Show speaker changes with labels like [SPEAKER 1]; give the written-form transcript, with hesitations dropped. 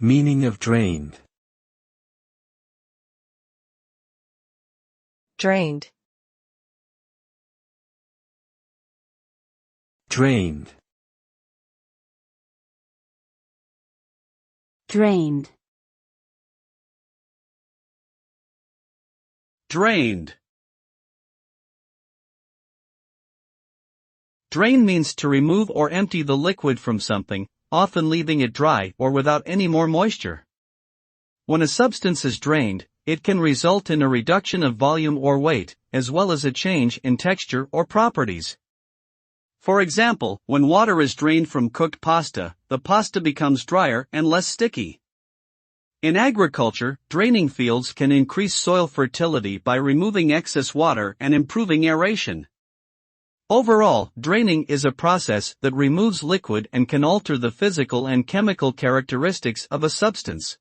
[SPEAKER 1] Meaning of drained.
[SPEAKER 2] Drained.
[SPEAKER 1] Drained.
[SPEAKER 3] Drained.
[SPEAKER 4] Drained. Drain means to remove or empty the liquid from something, often leaving it dry or without any more moisture. When a substance is drained, it can result in a reduction of volume or weight, as well as a change in texture or properties. For example, when water is drained from cooked pasta, the pasta becomes drier and less sticky. In agriculture, draining fields can increase soil fertility by removing excess water and improving aeration. Overall, draining is a process that removes liquid and can alter the physical and chemical characteristics of a substance.